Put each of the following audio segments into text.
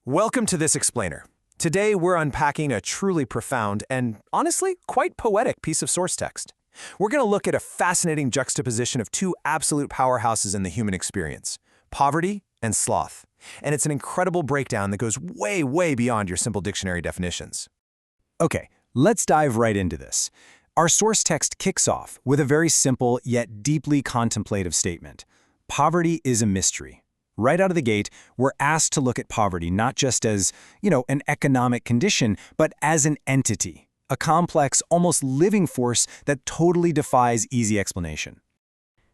Welcome to This Explainer. Today we're unpacking a truly profound and, honestly, quite poetic piece of source text. We're going to look at a fascinating juxtaposition of two absolute powerhouses in the human experience, poverty and sloth. And it's an incredible breakdown that goes way, way beyond your simple dictionary definitions. Okay, let's dive right into this. Our source text kicks off with a very simple yet deeply contemplative statement. Poverty is a mystery. Right out of the gate, we're asked to look at poverty not just as, an economic condition, but as an entity, a complex, almost living force that totally defies easy explanation.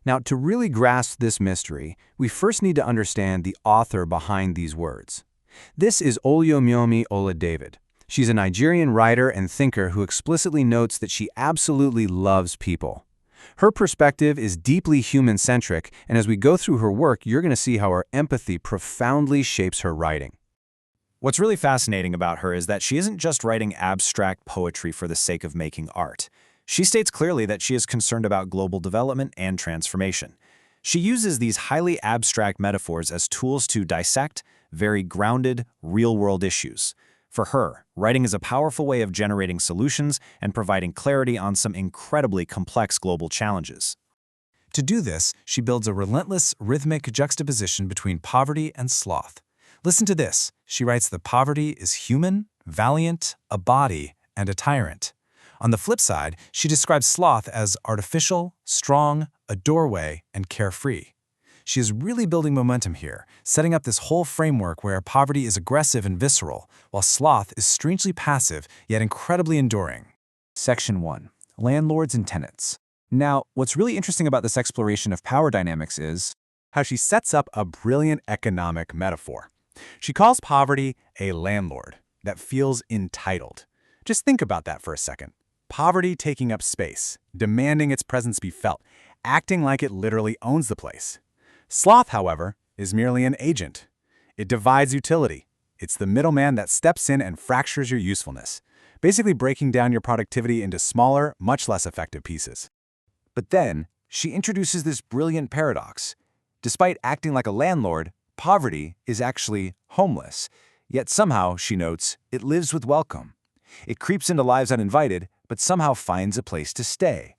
Now, to really grasp this mystery, we first need to understand the author behind these words. This is Oluyomi Oladevid. She's a Nigerian writer and thinker who explicitly notes that she absolutely loves people. Her perspective is deeply human-centric, and as we go through her work, you're going to see how her empathy profoundly shapes her writing. What's really fascinating about her is that she isn't just writing abstract poetry for the sake of making art. She states clearly that she is concerned about global development and transformation. She uses these highly abstract metaphors as tools to dissect very grounded, real-world issues. For her, writing is a powerful way of generating solutions and providing clarity on some incredibly complex global challenges. To do this, she builds a relentless, rhythmic juxtaposition between poverty and sloth. Listen to this. She writes that poverty is human, valiant, a body, and a tyrant. On the flip side, she describes sloth as artificial, strong, a doorway, and carefree. She is really building momentum here, setting up this whole framework where poverty is aggressive and visceral, while sloth is strangely passive yet incredibly enduring. Section 1. Landlords and tenants. Now, what's really interesting about this exploration of power dynamics is how she sets up a brilliant economic metaphor. She calls poverty a landlord that feels entitled. Just think about that for a second. Poverty taking up space, demanding its presence be felt, acting like it literally owns the place. Sloth, however, is merely an agent. It divides utility. It's the middleman that steps in and fractures your usefulness, basically breaking down your productivity into smaller, much less effective pieces. But then, she introduces this brilliant paradox. Despite acting like a landlord, poverty is actually homeless. Yet somehow, she notes, it lives with welcome. It creeps into lives uninvited, but somehow finds a place to stay.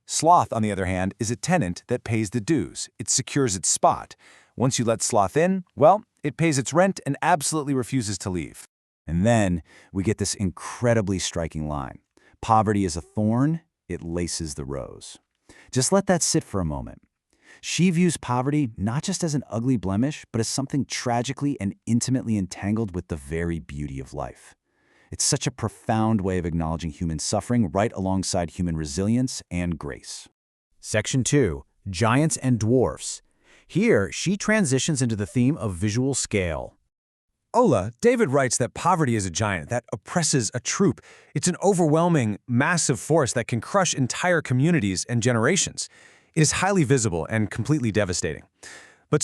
Sloth, on the other hand, is a tenant that pays the dues. It secures its spot. Once you let sloth in, well, it pays its rent and absolutely refuses to leave. And then we get this incredibly striking line. Poverty is a thorn, it laces the rose. Just let that sit for a moment. She views poverty not just as an ugly blemish, but as something tragically and intimately entangled with the very beauty of life. It's such a profound way of acknowledging human suffering right alongside human resilience and grace. Section 2. Giants and dwarfs. Here, she transitions into the theme of visual scale. David writes that poverty is a giant that oppresses a troop. It's an overwhelming, massive force that can crush entire communities and generations. It is highly visible and completely devastating. But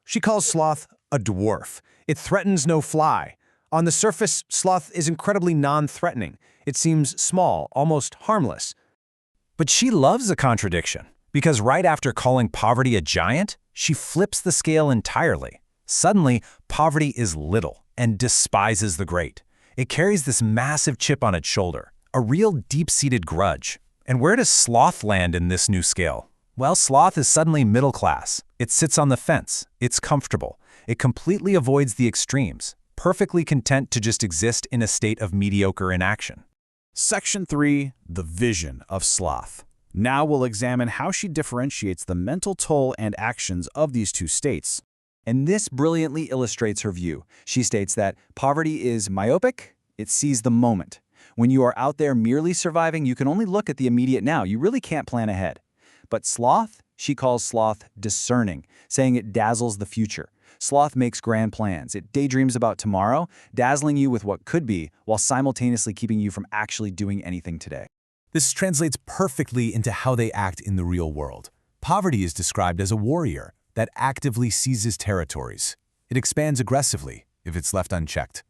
she calls sloth a dwarf. It threatens no fly. On the surface, sloth is incredibly non-threatening. It seems small, almost harmless. But she loves a contradiction, because right after calling poverty a giant, she flips the scale entirely. Suddenly, poverty is little and despises the great. It carries this massive chip on its shoulder, a real deep-seated grudge. And where does sloth land in this new scale? Well, sloth is suddenly middle class. It sits on the fence. It's comfortable. It completely avoids the extremes, perfectly content to just exist in a state of mediocre inaction. Section 3. The vision of sloth. Now we'll examine how she differentiates the mental toll and actions of these two states. And this brilliantly illustrates her view. She states that poverty is myopic, it sees the moment. When you are out there merely surviving, you can only look at the immediate now. You really can't plan ahead. But sloth, she calls sloth discerning, saying it dazzles the future. Sloth makes grand plans. It daydreams about tomorrow, dazzling you with what could be, while simultaneously keeping you from actually doing anything today. This translates perfectly into how they act in the real world. Poverty is described as a warrior that actively seizes territories. It expands aggressively if it's left unchecked.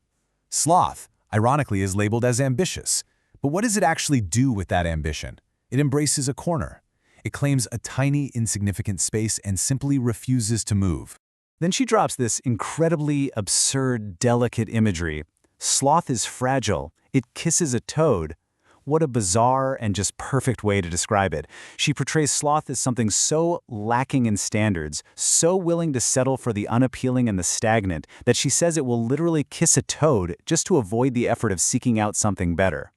Sloth, ironically, is labeled as ambitious. But what does it actually do with that ambition? It embraces a corner. It claims a tiny, insignificant space and simply refuses to move. Then she drops this incredibly absurd, delicate imagery. Sloth is fragile. It kisses a toad. What a bizarre and just perfect way to describe it. She portrays Sloth as something so lacking in standards, so willing to settle for the unappealing and the stagnant, that she says it will literally kiss a toad just to avoid the effort of seeking out something better.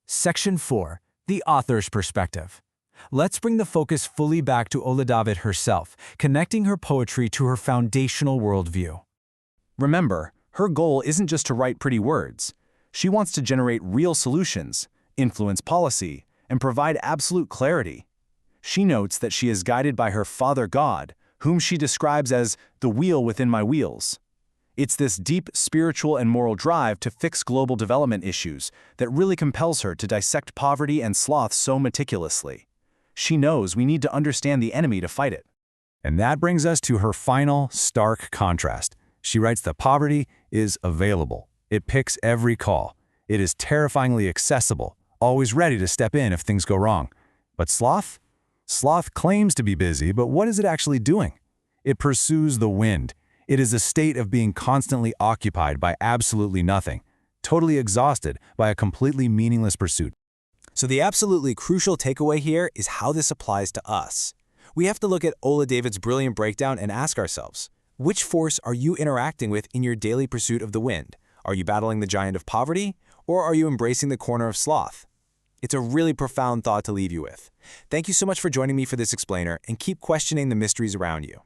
Section 4. The author's perspective. Let's bring the focus fully back to Ola David herself, connecting her poetry to her foundational worldview. Remember, her goal isn't just to write pretty words. She wants to generate real solutions, influence policy, and provide absolute clarity. She notes that she is guided by her Father God, whom she describes as the wheel within my wheels. It's this deep spiritual and moral drive to fix global development issues that really compels her to dissect poverty and sloth so meticulously. She knows we need to understand the enemy to fight it. And that brings us to her final, stark contrast. She writes that poverty is available. It picks every call. It is terrifyingly accessible, always ready to step in if things go wrong. But sloth? Sloth claims to be busy, but what is it actually doing? It pursues the wind. It is a state of being constantly occupied by absolutely nothing, totally exhausted by a completely meaningless pursuit. So the absolutely crucial takeaway here is how this applies to us. We have to look at Ola David's brilliant breakdown and ask ourselves, which force are you interacting with in your daily pursuit of the wind? Are you battling the giant of poverty, or are you embracing the corner of sloth? It's a really profound thought to leave you with. Thank you so much for joining me for this explainer, and keep questioning the mysteries around you.